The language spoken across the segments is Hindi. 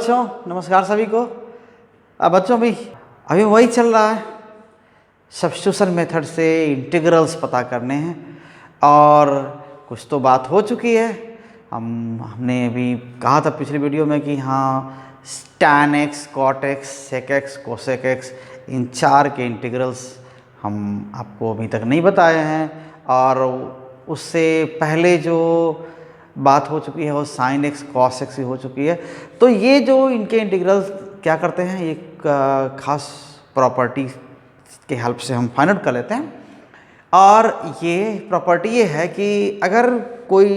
बच्चों, नमस्कार सभी को। अब बच्चों अभी वही चल रहा है, सब्स्टिट्यूशन मेथड से इंटीग्रल्स पता करने हैं और कुछ तो बात हो चुकी है। हमने अभी कहा था पिछली वीडियो में कि हाँ tan x, cot x, sec x, cosec x इन चार के इंटीग्रल्स हम आपको अभी तक नहीं बताए हैं और उससे पहले जो बात हो चुकी है वो sin x, cos x ही हो चुकी है। तो ये जो इनके इंटीग्रल्स क्या करते हैं, एक खास प्रॉपर्टी के हेल्प से हम फाइंड आउट कर लेते हैं। और ये प्रॉपर्टी ये है कि अगर कोई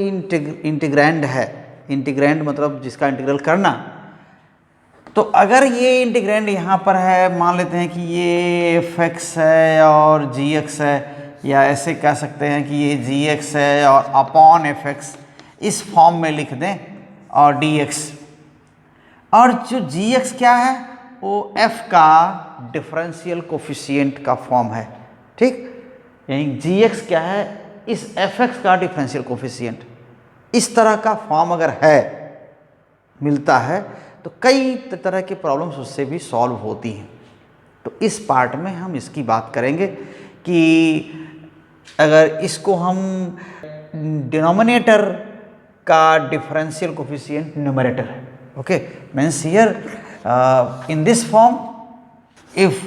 इंटीग्रैंड है, इंटीग्रैंड मतलब जिसका इंटीग्रल करना, तो अगर ये इंटीग्रैंड यहाँ पर है, मान लेते हैं कि ये fx है और gx है, या ऐसे कह सकते हैं कि ये gx है और अपॉन fx, इस फॉर्म में लिख दें, और dx, और जो gx क्या है वो f का डिफरेंशियल कोफिशिएंट का फॉर्म है, ठीक। यानी gx क्या है, इस fx का डिफरेंशियल कोफिशिएंट, इस तरह का फॉर्म अगर है, मिलता है, तो कई तरह की प्रॉब्लम्स उससे भी सॉल्व होती हैं। तो इस पार्ट में हम इसकी बात करेंगे कि अगर इसको हम डिनोमिनेटर का डिफरेंशियल कोफिशिएंट न्यूमरेटर है, okay, means here in this form if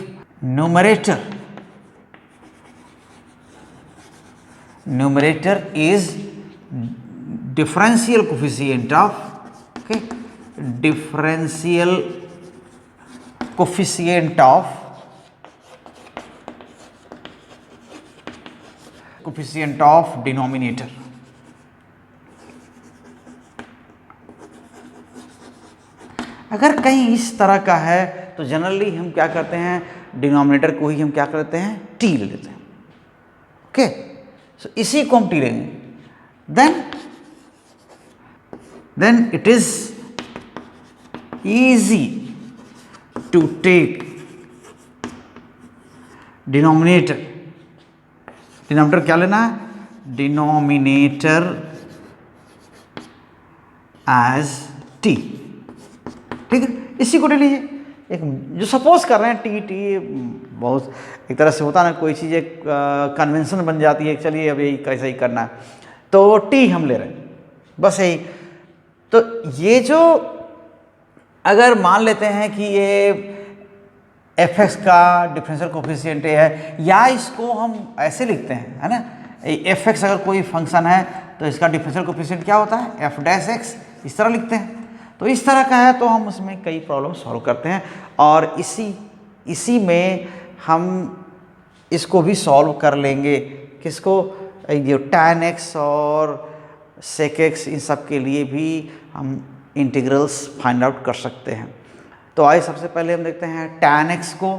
numerator is differential coefficient of, okay, differential coefficient of denominator, अगर कहीं इस तरह का है तो जनरली हम क्या करते हैं, डिनोमिनेटर को ही हम क्या करते हैं, टी ले लेते हैं, ओके। सो इसी को हम टी लेंगे, then it is easy to take denominator क्या लेना है, denominator as t, ठीक है। इसी को ले लीजिए, एक जो सपोज कर रहे हैं टी बहुत एक तरह से होता है ना, कोई चीज़ एक कन्वेंशन बन जाती है, चलिए अब यही कैसे ही करना है, तो टी हम ले रहे हैं, बस यही। तो ये जो अगर मान लेते हैं कि ये fx का डिफरेंशियल कोफिशिएंट है, या इसको हम ऐसे लिखते हैं, है ना, fx अगर कोई फंक्शन है तो इसका डिफरेंशियल कोफिशिएंट क्या होता है, f डैश x, इस तरह लिखते हैं। तो इस तरह का है तो हम उसमें कई प्रॉब्लम सॉल्व करते हैं, और इसी में हम इसको भी सॉल्व कर लेंगे, किसको, जो tan x और sec x, इन सब के लिए भी हम इंटीग्रल्स फाइंड आउट कर सकते हैं। तो आइए सबसे पहले हम देखते हैं tan x को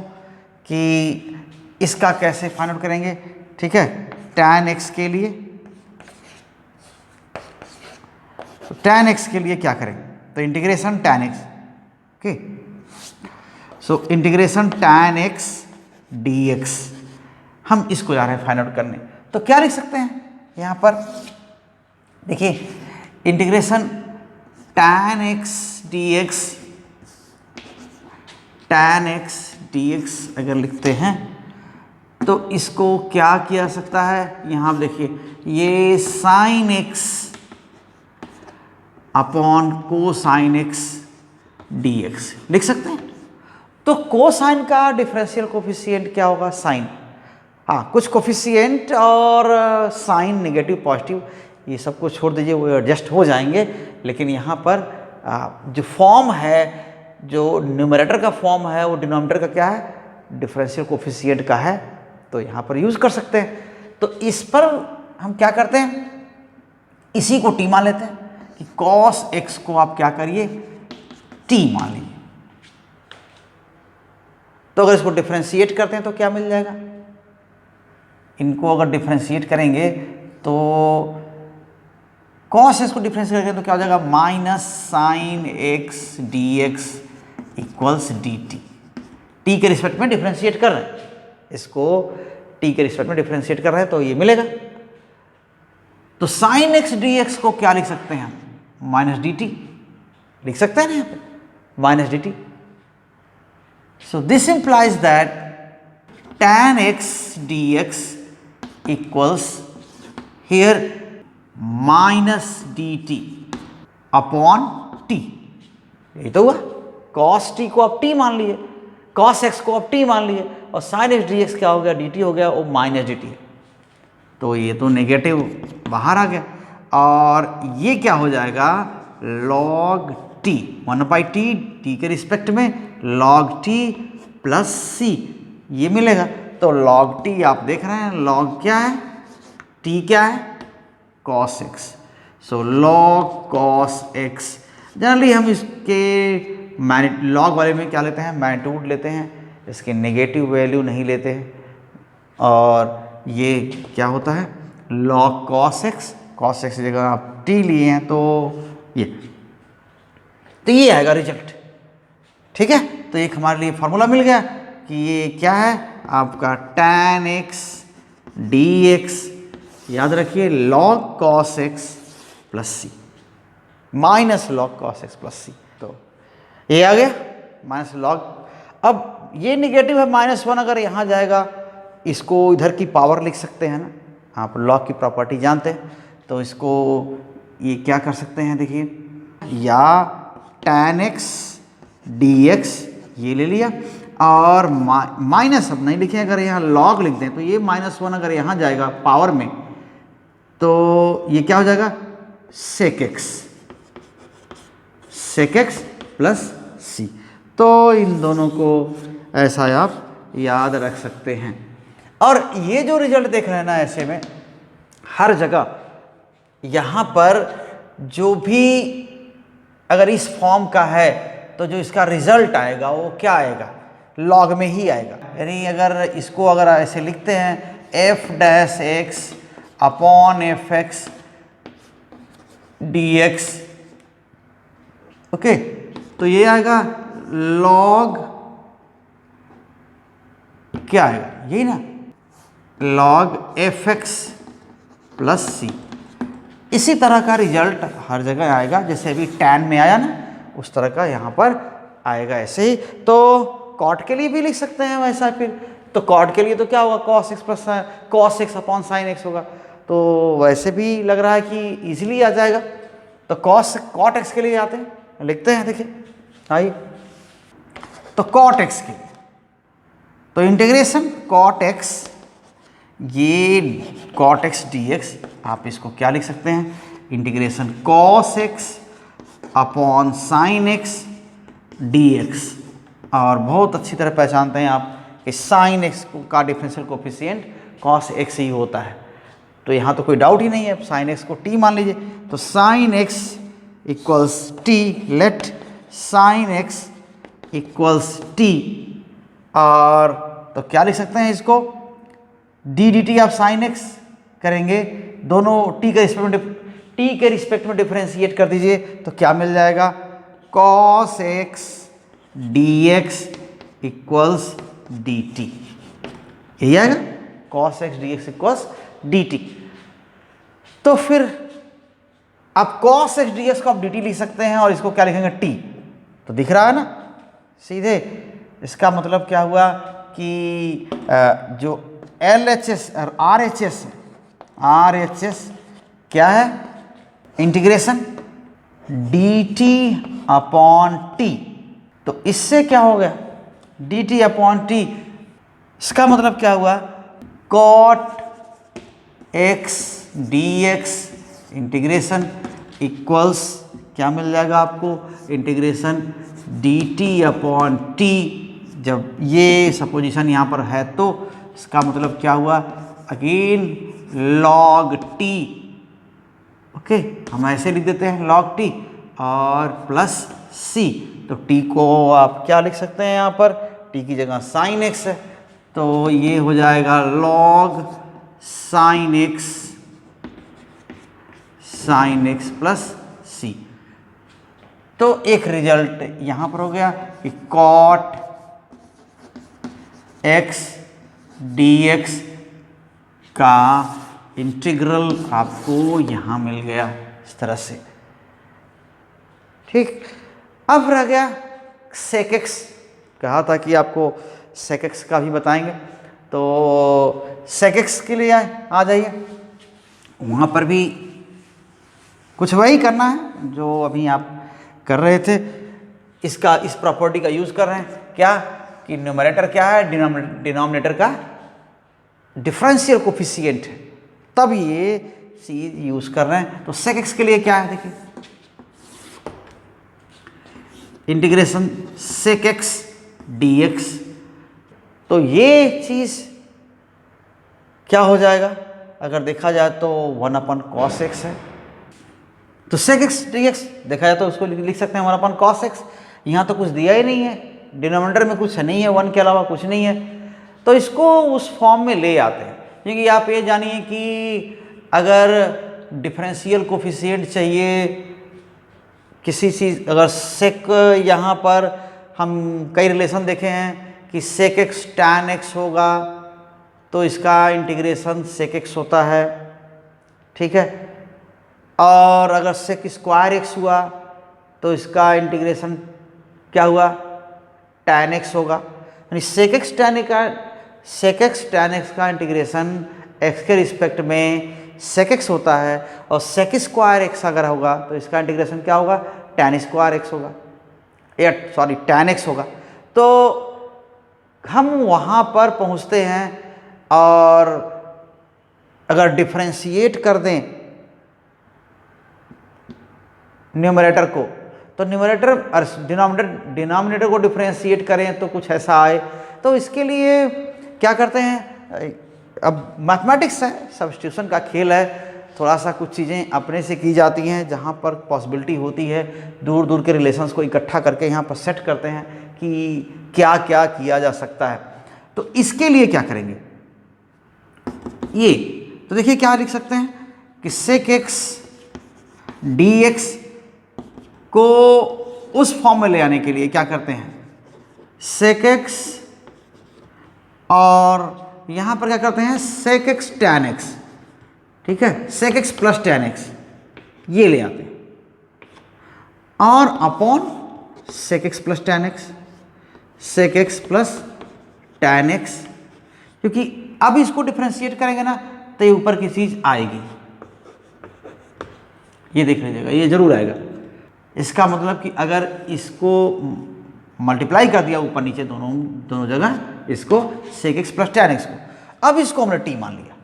कि इसका कैसे फाइंड आउट करेंगे, ठीक है। tan x के लिए, तो tan x के लिए क्या करेंगे, तो integration tan x, okay. So integration tan x dx, हम इसको जा रहे हैं फाइंड आउट करने। तो क्या लिख सकते हैं यहाँ पर, देखिए इंटीग्रेशन tan x dx अगर लिखते हैं तो इसको क्या किया सकता है, यहाँ आप देखिए ये sin x upon cosine x dx लिख सकते हैं। तो कोसाइन का डिफरेंशियल कोफिशिएंट क्या होगा, साइन, हाँ कुछ कोफिशिएंट और साइन नेगेटिव पॉजिटिव ये सब को छोड़ दीजिए, वो एडजस्ट हो जाएंगे। लेकिन यहाँ पर जो फॉर्म है, जो न्यूमरेटर का फॉर्म है, वो डिनोमिनेटर का क्या है, डिफरेंशियल कोफिशिएंट का है, तो यहाँ पर यूज़ कर सकते हैं। तो इस पर हम क्या करते हैं, इसी को टी मान लेते हैं कि cos x को आप क्या करिए, टी मान लीजिए। तो अगर इसको डिफरेंशिएट करते हैं तो क्या मिल जाएगा, इनको अगर डिफरेंशिएट करेंगे तो cos x को डिफरेंशिएट करेंगे तो क्या हो जाएगा, minus sine x dx equals dt। T के रिस्पेक्ट में डिफरेंशिएट कर रहे हैं, इसको टी के रिस्पेक्ट में डिफरेंशिएट कर रहे हैं, तो ये मिलेगा। तो साइन x dx को क्या लिख सकते हैं हम, माइनस dt लिख सकते हैं ना यहाँ पे, minus dt. So this implies that tan x dx equals here minus dt upon t. यही तो हुआ, cos t को आप t मान लिए, cos x को आप t मान लिए, और sin x dx क्या हो गया, dt हो गया, वो माइनस dt है। तो ये तो नेगेटिव बाहर आ गया, और ये क्या हो जाएगा, log t 1/t, t के रिस्पेक्ट में log t प्लस c ये मिलेगा। तो log t आप देख रहे हैं, log क्या है, t क्या है, cos x। सो log cos x, जनरली हम इसके log वाले में क्या लेते हैं, मैग्नीट्यूड लेते हैं, इसके नेगेटिव वैल्यू नहीं लेते हैं। और ये क्या होता है, log cos x, cos x की जगह आप t लिए हैं, तो ये आएगा रिजल्ट। ठीक है, तो एक हमारे लिए फॉर्मूला मिल गया कि ये क्या है आपका tan x dx, याद रखिए log cos x plus c, minus log cos x plus c। तो ये आ गया माइनस log। अब ये निगेटिव है -1, अगर यहाँ जाएगा, इसको इधर की पावर लिख सकते हैं ना, आप log की प्रॉपर्टी जानते हैं, तो इसको ये क्या कर सकते हैं, देखिए, या tan x dx ये ले लिया, और माइनस अब नहीं लिखे, अगर यहाँ log लिख दें तो ये -1 अगर यहाँ जाएगा पावर में, तो ये क्या हो जाएगा, sec x प्लस c। तो इन दोनों को ऐसा आप याद रख सकते हैं। और ये जो रिजल्ट देख रहे हैं ना, ऐसे में हर जगह यहाँ पर जो भी अगर इस फॉर्म का है, तो जो इसका रिजल्ट आएगा वो क्या आएगा, लॉग में ही आएगा। यानी अगर इसको अगर ऐसे लिखते हैं f dash x upon F x d x, okay, तो ये आएगा लॉग, क्या आएगा, यही ना, लॉग एफ एक्स प्लस सी। इसी तरह का रिजल्ट हर जगह आएगा, जैसे अभी tan में आया ना, उस तरह का यहाँ पर आएगा ऐसे ही। तो cot के लिए भी लिख सकते हैं वैसा। फिर तो cot के लिए तो क्या होगा, cos x plus cos x upon sin x होगा। तो वैसे भी लग रहा है कि इजीली आ जाएगा। तो cot x के लिए आते हैं, लिखते हैं, देखिए आइए। तो cot x के लिए तो इंटीग्रेशन cot x, ये cot x dx, आप इसको क्या लिख सकते हैं, integration cos x upon sin x dx। और बहुत अच्छी तरह पहचानते हैं आप कि sin x का डिफरेंशियल कोफिशिएंट cos x ही होता है। तो यहाँ तो कोई डाउट ही नहीं है, sin x को t मान लीजिए। तो sin x इक्वल्स t, लेट sin x इक्वल्स t, और तो क्या लिख सकते हैं इसको, d dt आप sin x करेंगे, दोनों t के रिस्पेक्ट में डिफरेंशिएट कर दीजिए, तो क्या मिल जाएगा, cos x dx equals dt, यही आएगा, cos x dx equals dt। तो फिर आप cos x dx को आप dt लिख सकते हैं, और इसको क्या लिखेंगे, t। तो दिख रहा है ना सीधे, इसका मतलब क्या हुआ कि जो LHS और RHS क्या है, इंटीग्रेशन dt अपॉन t। तो इससे क्या हो गया, dt अपॉन t, इसका मतलब क्या हुआ, cot x dx integration equals क्या मिल जाएगा आपको, इंटीग्रेशन dt अपॉन t। जब ये सपोजिशन यहाँ पर है तो इसका मतलब क्या हुआ, अगेन log t, ओके, हम ऐसे लिख देते हैं log t और प्लस c। तो t को आप क्या लिख सकते हैं, यहाँ पर t की जगह sin x है, तो ये हो जाएगा log sin x plus c। तो एक रिजल्ट यहाँ पर हो गया कि cot x dx का इंटीग्रल आपको यहाँ मिल गया इस तरह से। ठीक, अब रह गया सेक एक्स कहा था कि आपको सेक एक्स का भी बताएंगे, तो सेक एक्स के लिए आ जाइए। वहाँ पर भी कुछ वही करना है जो अभी आप कर रहे थे, इसका इस प्रॉपर्टी का यूज़ कर रहे हैं। क्या कि न्यूमरेटर क्या है, डिनोमिनेटर का डिफरेंशियल कोफिशिएंट है, तब ये चीज यूज़ कर रहे हैं। तो सेक एक्स के लिए क्या है, देखिए integration sec x d x, तो ये चीज़ क्या हो जाएगा, अगर देखा जाए तो 1/cos x है। तो सेक एक्स डी एक्स देखा जाए तो उसको लिख सकते हैं 1/cos x। यहाँ तो कुछ दिया ही नहीं है, डिनोमिनेटर में कुछ नहीं है, 1 के अलावा कुछ नहीं है, तो इसको उस फॉर्म में ले आते हैं। क्योंकि आप ये जानिए कि अगर डिफरेंशियल कोफिशिएंट चाहिए किसी चीज़, अगर सेक, यहाँ पर हम कई रिलेशन देखे हैं कि सेक एक्स टैन एक्स होगा तो इसका इंटीग्रेशन सेक एक्स होता है, ठीक है। और अगर सेक स्क्वायर एक्स हुआ तो इसका इंटीग्रेशन क्या हुआ, टैन एक्स होगा। यानी सेक एक्स टैन एक्स का इंटीग्रेशन एक्स के रिस्पेक्ट में सेक एक्स होता है, और सेक स्क्वायर एक्स अगर होगा तो इसका इंटीग्रेशन क्या होगा, टैन स्क्वायर एक्स होगा, या सॉरी टैन एक्स होगा। तो हम वहाँ पर पहुँचते हैं, और अगर डिफरेंशिएट कर दें न्यूमरेटर को, तो न्यूमरेटर और डिनोमिनेटर को डिफरेंशिएट करें तो कुछ ऐसा आए। तो इसके लिए क्या करते हैं, अब मैथमेटिक्स है, सब्स्टिट्यूशन का खेल है, थोड़ा सा कुछ चीज़ें अपने से की जाती हैं, जहाँ पर पॉसिबिलिटी होती है दूर दूर के रिलेशंस को इकट्ठा करके यहाँ पर सेट करते हैं कि क्या क्या किया जा सकता है। तो इसके लिए क्या करेंगे, ये तो देखिए क्या लिख सकते हैं कि सेक एक्स डी एक्स को उस फॉर्म में ले आने के लिए क्या करते हैं, सेक एक्स और यहाँ पर क्या करते हैं सेक एक्स टैन एक्स, ठीक है, sec x plus tan x ये ले आते हैं, और upon sec x plus tan x, sec x plus tan x, क्योंकि अब इसको डिफरेंशिएट करेंगे ना तो ये ऊपर की चीज़ आएगी, ये देख लीजिएगा, ये जरूर आएगा। इसका मतलब कि अगर इसको मल्टीप्लाई कर दिया ऊपर नीचे दोनों जगह, इसको sec x plus tan x को, अब इसको हमने टी मान लिया,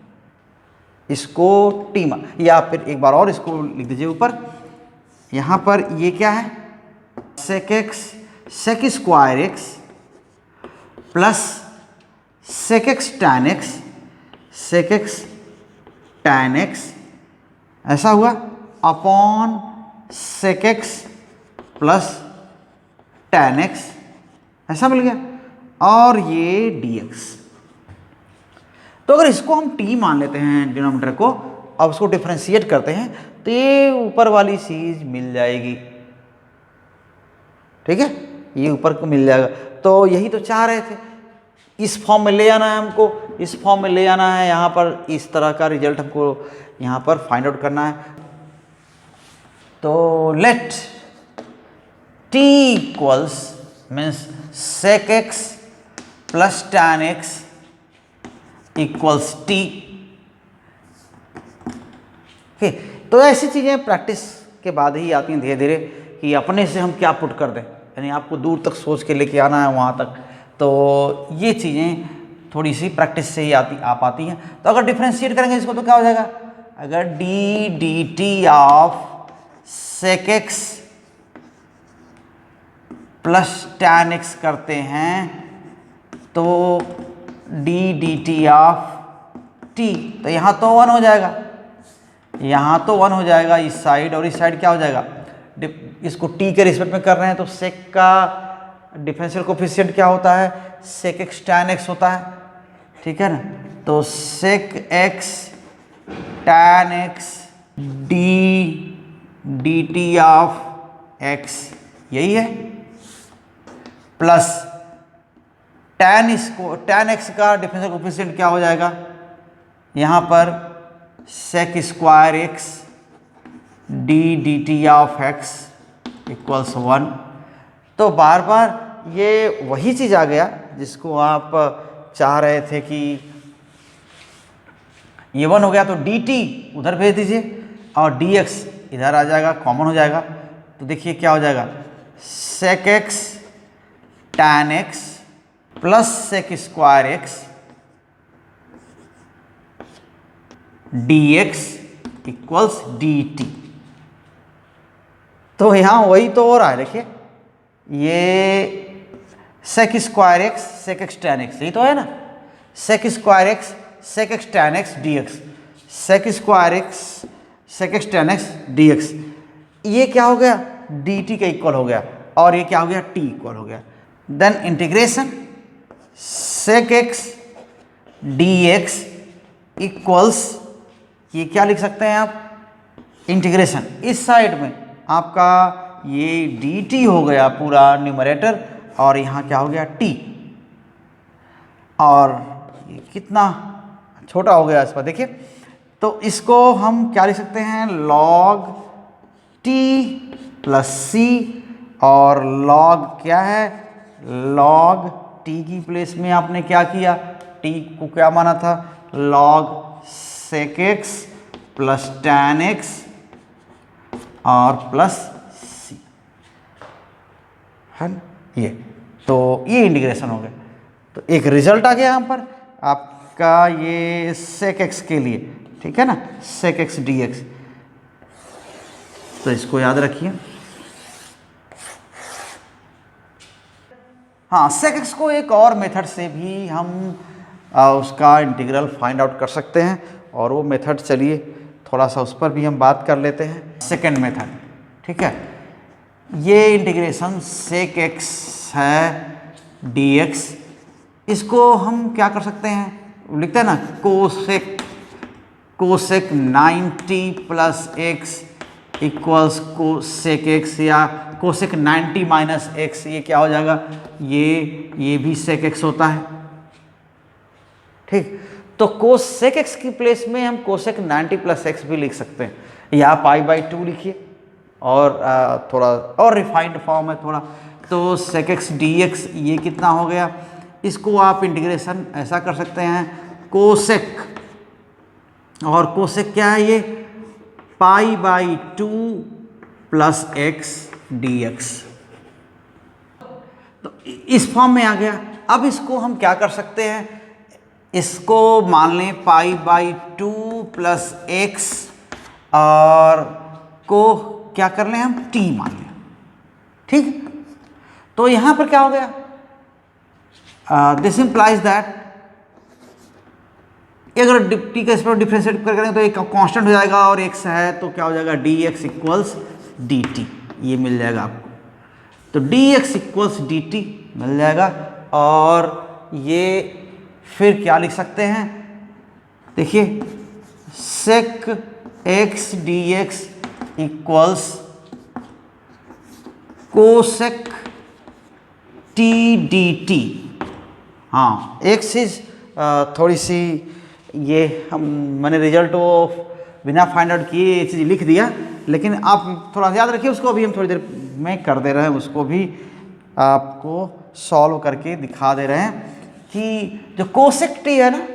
इसको टी मान, या फिर एक बार और इसको लिख दीजिए ऊपर, यहाँ पर ये क्या है sec x sec square x plus sec x tan x, sec x tan x ऐसा हुआ, upon sec x plus tan x ऐसा मिल गया, और ये डी एक्स। तो अगर इसको हम टी मान लेते हैं डिनोमिनेटर को, अब उसको डिफरेंशिएट करते हैं तो ये ऊपर वाली चीज मिल जाएगी, ठीक है, ये ऊपर को मिल जाएगा। तो यही तो चाह रहे थे, इस फॉर्म में ले आना है हमको, इस फॉर्म में ले आना है, यहाँ पर इस तरह का रिजल्ट हमको यहाँ पर फाइंड आउट करना है। तो let t equals means sec x plus tan x equals t. तो ऐसी चीज़ें प्रैक्टिस के बाद ही आती हैं धीरे धीरे, कि अपने से हम क्या पुट कर दें, यानी आपको दूर तक सोच के लेके आना है वहाँ तक। तो ये चीज़ें थोड़ी सी प्रैक्टिस से ही आ पाती हैं। तो अगर डिफरेंशिएट करेंगे इसको तो क्या हो जाएगा, अगर d d t of sec x plus tan x करते हैं तो d d t of t, तो यहाँ तो 1 हो जाएगा, यहाँ तो 1 हो जाएगा इस साइड, और इस साइड क्या हो जाएगा, इसको टी के रिस्पेक्ट में कर रहे हैं तो सेक का डिफरेंशियल कोफिशिएंट क्या होता है, सेक एक्स टैन एक्स होता है, ठीक है ना। तो sec x tan x d d t of x यही है, प्लस टैन एक्स का डिफरेंशियल कोफिशिएंट क्या हो जाएगा, यहाँ पर sec square x d d t of x equals 1, तो बार बार ये वही चीज़ आ गया जिसको आप चाह रहे थे कि ये 1 हो गया तो dt उधर भेज दीजिए और dx इधर आ जाएगा, कॉमन हो जाएगा। तो देखिए क्या हो जाएगा, sec x tan x plus sec square x dx equals dt। तो यहाँ वही तो हो रहा है, देखिए ये sec square x sec x tan x, यही तो है ना, sec square x sec x tan x dx, sec square x sec x tan x dx, ये क्या हो गया, dt का इक्वल हो गया और ये क्या हो गया, t इक्वल हो गया। Then integration sec x dx equals, ये क्या लिख सकते हैं आप, इंटीग्रेशन इस साइड में आपका ये dt हो गया पूरा न्यूमरेटर और यहाँ क्या हो गया t, और ये कितना छोटा हो गया इस पर देखिए। तो इसको हम क्या लिख सकते हैं, log t प्लस c, और log क्या है, log t की प्लेस में आपने क्या किया, t को क्या माना था, log sec x plus tan x और प्लस c है ना। ये तो ये इंटीग्रेशन हो गया। तो एक रिजल्ट आ गया यहाँ पर आपका ये sec x के लिए, ठीक है ना, sec x dx। तो इसको याद रखिए। हाँ, sec x को एक और मेथड से भी हम उसका इंटीग्रल फाइंड आउट कर सकते हैं, और वो मेथड चलिए थोड़ा सा उस पर भी हम बात कर लेते हैं। सेकेंड मेथड, ठीक है, ये इंटीग्रेशन sec x है dx, इसको हम क्या कर सकते हैं, लिखते हैं ना cosec 90 plus x equals cosec x, या कोसेक 90 माइनस एक्स, ये क्या हो जाएगा, ये भी sec x होता है, ठीक। तो कोसेक x की प्लेस में हम कोसेक 90 प्लस एक्स भी लिख सकते हैं, या π/2 लिखिए, और थोड़ा और रिफाइंड फॉर्म है थोड़ा। तो sec x dx ये कितना हो गया, इसको आप इंटीग्रेशन ऐसा कर सकते हैं, कोसेक, और कोसेक क्या है ये, π/2 प्लस एक्स dx। तो इस फॉर्म में आ गया। अब इसको हम क्या कर सकते हैं, इसको मान लें π/2 प्लस एक्स, और को क्या कर लें हम, t मान लें, ठीक। तो यहाँ पर क्या हो गया, दिस इम्प्लाइज दैट, अगर t का इस पर डिफ्रेंशिएट करेंगे तो एक कांस्टेंट हो जाएगा, और x है तो क्या हो जाएगा, dx इक्वल्स dt, ये मिल जाएगा आपको। तो dx इक्वल्स dt मिल जाएगा, और ये फिर क्या लिख सकते हैं, देखिए sec x dx equals cosec t dt। हाँ, एक चीज़ थोड़ी सी, ये मैंने रिजल्ट वो बिना फाइंड आउट किए ये चीज़ लिख दिया, लेकिन आप थोड़ा याद रखिए उसको, अभी हम थोड़ी देर में कर दे रहे हैं, उसको भी आपको सॉल्व करके दिखा दे रहे हैं कि जो कोसेक t है ना,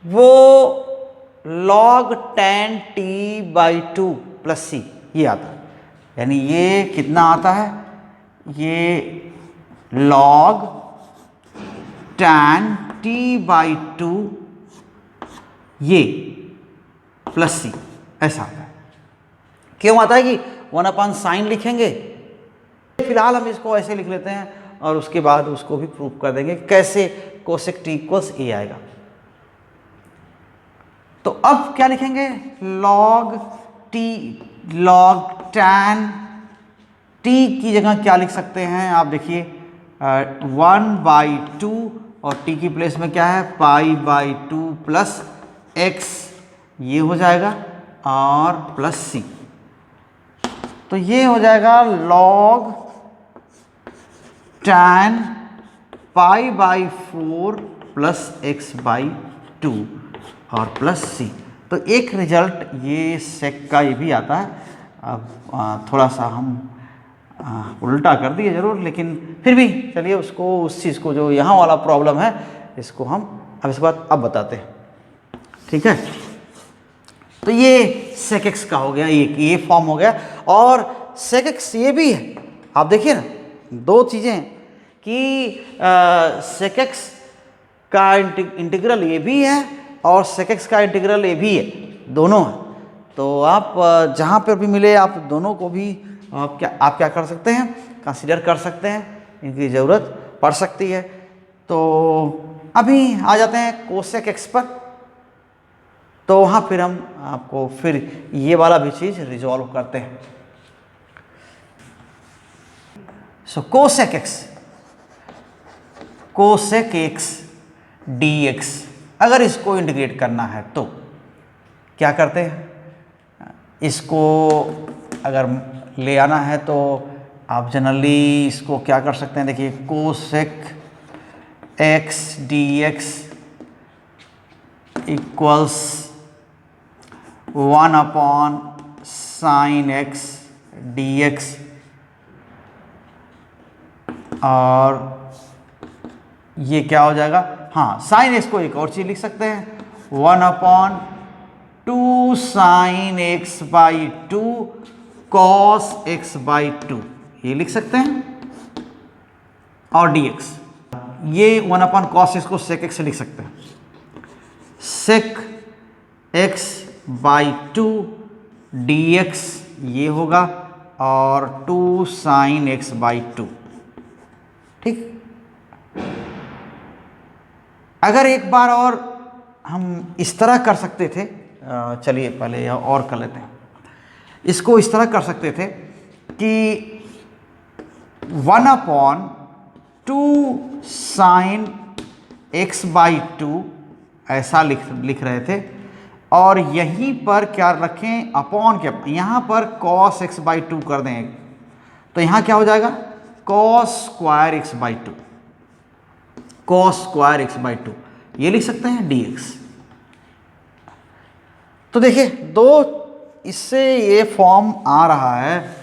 वो log tan t/2 plus c ये आता है, यानी ये कितना आता है, ये log tan t/2 ये प्लस c ऐसा आता है। क्यों आता है कि 1/sin लिखेंगे, फिलहाल हम इसको ऐसे लिख लेते हैं, और उसके बाद उसको भी प्रूव कर देंगे कैसे कोसेक t इक्वल्स a आएगा। तो अब क्या लिखेंगे, log tan t की जगह क्या लिख सकते हैं आप, देखिए 1/2, और t की प्लेस में क्या है, π/2 प्लस x, ये हो जाएगा, और प्लस c। तो ये हो जाएगा log tan π/4 प्लस x/2 और प्लस c। तो एक रिजल्ट ये सेक का ये भी आता है। अब थोड़ा सा हम उल्टा कर दिया जरूर, लेकिन फिर भी चलिए उसको, उस चीज़ को जो यहाँ वाला प्रॉब्लम है इसको हम अब इसके बाद अब बताते हैं, ठीक है। तो ये sec x का हो गया, ये फॉर्म हो गया। और sec x ये भी है, आप देखिए ना, दो चीज़ें हैं कि sec x का इंटीग्रल ये भी है और sec x का इंटीग्रल ये भी है, दोनों है। तो आप जहाँ पर भी मिले आप दोनों को भी आप क्या कर सकते हैं, कंसीडर कर सकते हैं, इनकी ज़रूरत पड़ सकती है। तो अभी आ जाते हैं कोसेक एक्स पर, तो वहाँ फिर हम आपको फिर ये वाला भी चीज़ रिजॉल्व करते हैं। सो कोसेक एक्स डी एक्स, अगर इसको इंटीग्रेट करना है तो क्या करते हैं, इसको अगर ले आना है तो आप जनरली इसको क्या कर सकते हैं, देखिए cosec x d x equals 1 upon sine x d x, और ये क्या हो जाएगा, हाँ साइन एक्स को एक और चीज़ लिख सकते हैं, 1 upon 2 sine x by 2 cos x by 2, ये लिख सकते हैं। और डी एक्स, ये 1 अपॉन कॉस एक्स को सेक एक्स से लिख सकते हैं, sec x by 2 d x ये होगा, और 2 साइन एक्स बाई 2, ठीक। अगर एक बार और हम इस तरह कर सकते थे, चलिए पहले और कर लेते हैं, इसको इस तरह कर सकते थे कि 1 अपॉन 2 साइन एक्स बाई 2 ऐसा लिख रहे थे, और यहीं पर क्या रखें, अपॉन के यहाँ पर कॉस एक्स बाई 2 कर दें, तो यहाँ क्या हो जाएगा, cos square x by 2, cos square x by 2, ये लिख सकते हैं डी एक्स। तो देखिए दो, इससे ये फॉर्म आ रहा है,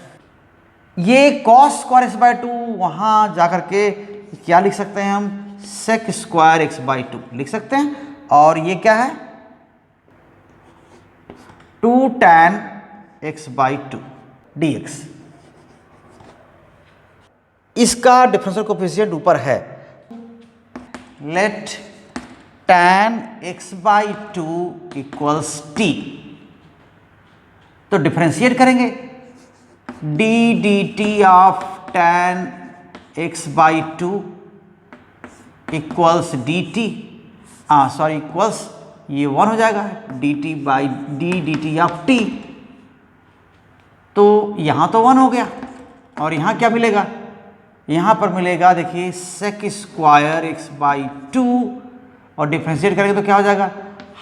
ये कॉस स्क्वायर एक्स बाई 2 वहाँ जाकर के क्या लिख सकते हैं हम, सेक स्क्वायर एक्स बाई 2 लिख सकते हैं, और ये क्या है 2 tan x by 2 d x. इसका डिफरेंशियल कोएफिशिएंट ऊपर है, let tan x by 2 equals t, तो डिफरेंशिएट करेंगे, d d t of tan x by 2 equals d t, sorry equals ये 1 हो जाएगा, d t by d t of t, तो यहाँ तो 1 हो गया, और यहाँ क्या मिलेगा, यहाँ पर मिलेगा देखिए सेक स्क्वायर एक्स बाई 2, और डिफ्रेंशिएट करेंगे तो क्या हो जाएगा,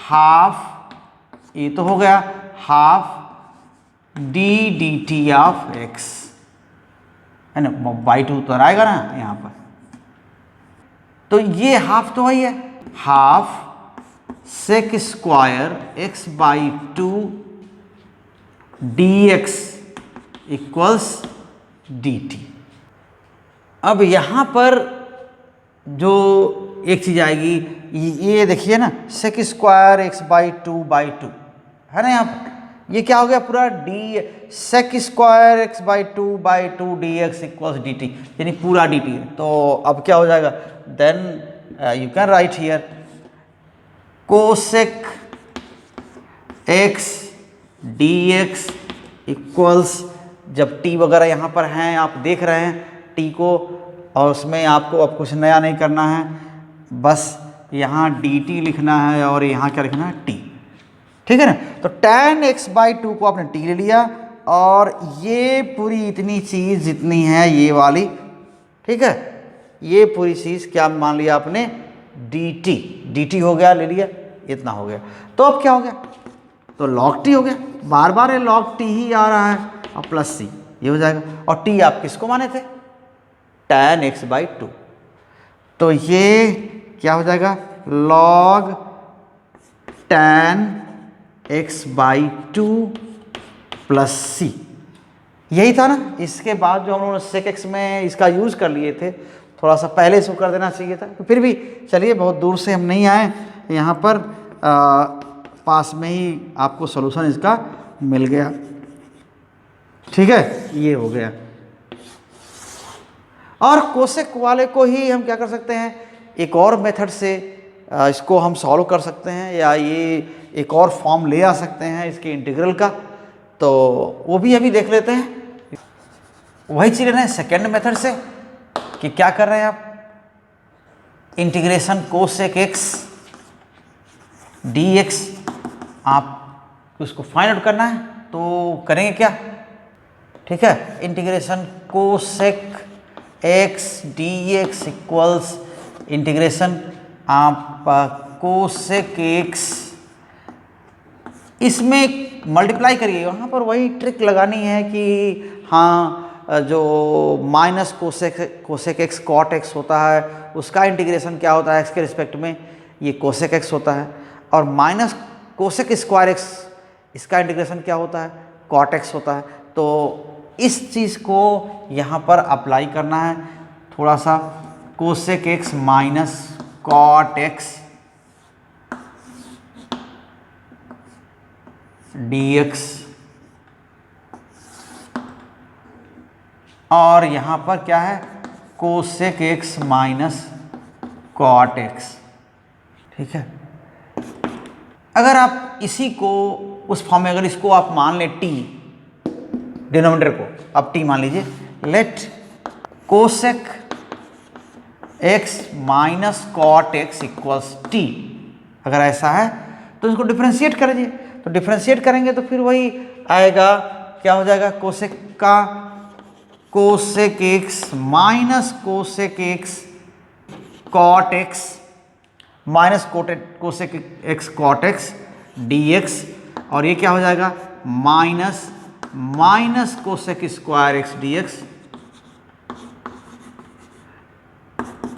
हाफ, ये तो हो गया half D d t of x, है ना, बाई 2 तो आएगा ना यहाँ पर, तो ये हाफ तो वही है, half sec square x by 2 d x equals d t. अब यहाँ पर जो एक चीज़ आएगी, ये देखिए ना, सेक स्क्वायर एक्स बाई 2 है ना, यहाँ पर ये क्या हो गया पूरा, d sec square x by 2 d x equals d t, यानी पूरा डी टी। तो अब क्या हो जाएगा, then you can write here cosec x d x equals, जब टी वगैरह यहाँ पर हैं, आप देख रहे हैं टी को, और उसमें आपको अब कुछ नया नहीं करना है, बस यहाँ डी टी लिखना है और यहाँ क्या लिखना है, टी, ठीक है ना। तो tan x बाई 2 को आपने टी ले लिया, और ये पूरी इतनी चीज़ जितनी है ये वाली, ठीक है, ये पूरी चीज़ क्या मान लिया आपने, डी टी हो गया, ले लिया, इतना हो गया। तो अब क्या हो गया, तो log t हो गया, बार बार ये log t ही आ रहा है, और प्लस c ये हो जाएगा, और t आप किसको माने थे, tan x बाई 2, तो ये क्या हो जाएगा, log tan x by 2 plus c, यही था ना। इसके बाद जो हम लोगों ने सेक एक्स में इसका यूज़ कर लिए थे, थोड़ा सा पहले इसको कर देना चाहिए था। तो फिर भी चलिए, बहुत दूर से हम नहीं आए, यहाँ पर पास में ही आपको सॉल्यूशन इसका मिल गया। ठीक है, ये हो गया। और कोसेक वाले को ही हम क्या कर सकते हैं, एक और मेथड से इसको हम सॉल्व कर सकते हैं, या ये एक और फॉर्म ले आ सकते हैं इसके इंटीग्रल का, तो वो भी अभी देख लेते हैं। वही चीज़ है सेकेंड मेथड से कि क्या कर रहे हैं आप, integration cosec x d x आप उसको फाइंड आउट करना है, तो करेंगे क्या। ठीक है, integration cosec x d x equals integration आप कोसेक एक्स, इसमें मल्टीप्लाई करिए। वहाँ पर वही ट्रिक लगानी है कि हाँ, जो minus cosec x cot x होता है उसका इंटीग्रेशन क्या होता है एक्स के रिस्पेक्ट में, ये कोसेक एक्स होता है। और माइनस कोसेक स्क्वायर एक्स, इसका इंटीग्रेशन क्या होता है, कॉट एक्स होता है। तो इस चीज़ को यहाँ पर अप्लाई करना है। थोड़ा सा cosec x minus cot x dx, और यहाँ पर क्या है, cosec x minus cot x. ठीक है, अगर आप इसी को उस फॉर्म में, अगर इसको आप मान लें t, डिनोमिनेटर को आप t मान लीजिए, let cosec x minus cot x equals t, अगर ऐसा है तो इसको डिफ्रेंशिएट करिए। तो डिफ्रेंशिएट करेंगे तो फिर वही आएगा, क्या हो जाएगा, कोसेक का cosec x minus cosec x cot x minus cosec x cot x d x, और ये क्या हो जाएगा, minus minus cosec square x d x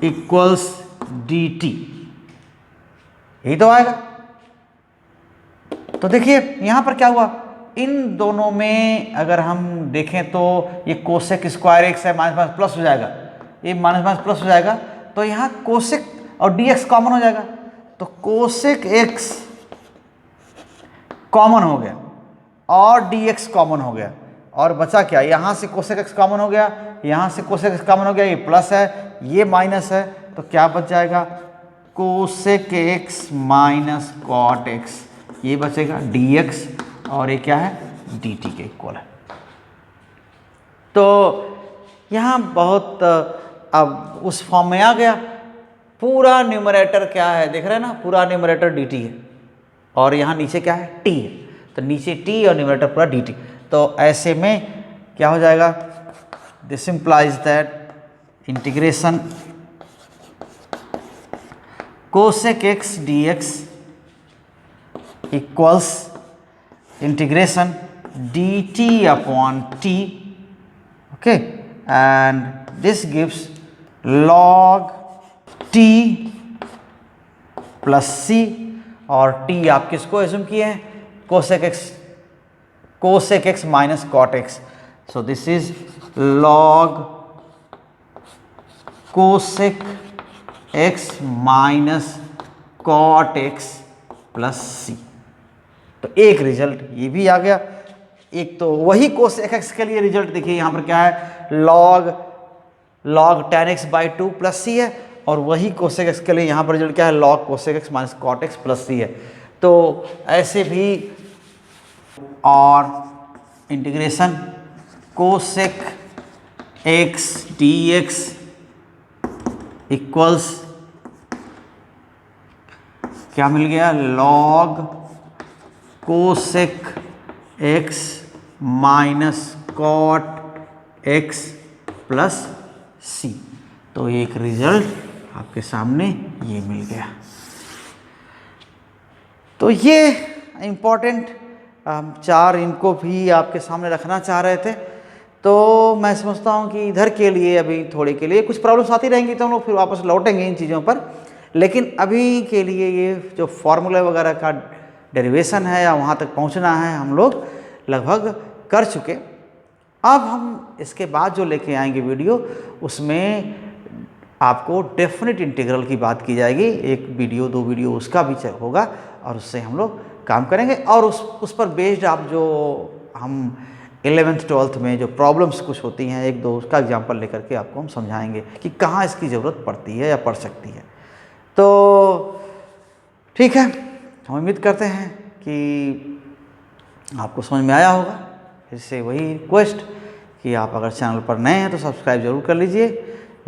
equals d t, यही तो आएगा। तो देखिए यहाँ पर क्या हुआ, इन दोनों में अगर हम देखें तो ये कोसेक स्क्वायर एक्स है, माइनस माइनस प्लस हो जाएगा, ये माइनस माइनस प्लस हो जाएगा, तो यहाँ कोसेक और डी एक्स कॉमन हो जाएगा। तो कोसेक एक्स कॉमन हो गया और डी एक्स कॉमन हो गया, और बचा क्या, यहाँ से कोसेक एक्स कॉमन हो गया, यहाँ से कोसेक एक्स कॉमन हो गया, ये प्लस है ये माइनस है, तो क्या बच जाएगा, cosec x minus cot x, ये बचेगा dx, और ये क्या है, dt के इक्वल है। तो यहाँ बहुत अब उस फॉर्म में आ गया। पूरा न्यूमरेटर क्या है देख रहे हैं ना, पूरा न्यूमरेटर dt है, और यहाँ नीचे क्या है, t है। तो नीचे t और न्यूमरेटर पूरा dt। तो ऐसे में क्या हो जाएगा, this implies that integration cosec x dx equals integration dt upon t, okay, and this gives log t plus c, और t आप किसको एज्यूम किए हैं, cosec x minus cot x. So this is log cosec x minus cot x plus c। तो एक रिजल्ट ये भी आ गया। एक तो वही कोसेक एक्स के लिए रिजल्ट देखिए, यहाँ पर क्या है, log tan x by 2 plus C है, और वही कोसेक एक्स के लिए यहाँ पर रिजल्ट क्या है, log cosec x minus cot x plus C है। तो ऐसे भी, और integration cosec x d x equals क्या मिल गया, log cosec x minus cot x plus C. तो एक रिजल्ट आपके सामने ये मिल गया। तो ये इम्पॉर्टेंट चार इनको भी आपके सामने रखना चाह रहे थे। तो मैं समझता हूँ कि इधर के लिए अभी थोड़े के लिए कुछ प्रॉब्लम्स आती रहेंगी, तो हम लोग फिर वापस लौटेंगे इन चीज़ों पर। लेकिन अभी के लिए ये जो फॉर्मूला वगैरह का डेरिवेशन है या वहाँ तक पहुँचना है, हम लोग लगभग कर चुके। अब हम इसके बाद जो लेके आएंगे वीडियो, उसमें आपको डेफिनेट इंटीग्रल की बात की जाएगी। एक वीडियो 2 वीडियो उसका भी होगा और उससे हम लोग काम करेंगे, और उस पर बेस्ड आप जो हम 11th 12th में जो प्रॉब्लम्स कुछ होती हैं 1-2 उसका एग्जांपल लेकर के आपको हम समझाएंगे कि कहाँ इसकी ज़रूरत पड़ती है या पड़ सकती है। तो ठीक है, हम उम्मीद करते हैं कि आपको समझ में आया होगा। इससे वही रिक्वेस्ट कि आप अगर चैनल पर नए हैं तो सब्सक्राइब ज़रूर कर लीजिए,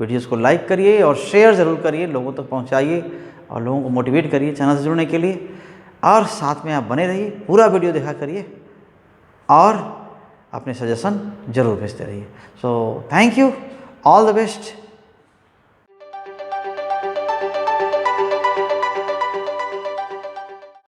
वीडियोस को लाइक करिए और शेयर ज़रूर करिए, लोगों तक पहुंचाइए और लोगों को मोटिवेट करिए चैनल से जुड़ने के लिए। और साथ में आप बने रहिए, पूरा वीडियो देखा करिए और अपने सजेशन ज़रूर भेजते रहिए। So thank you, all the best.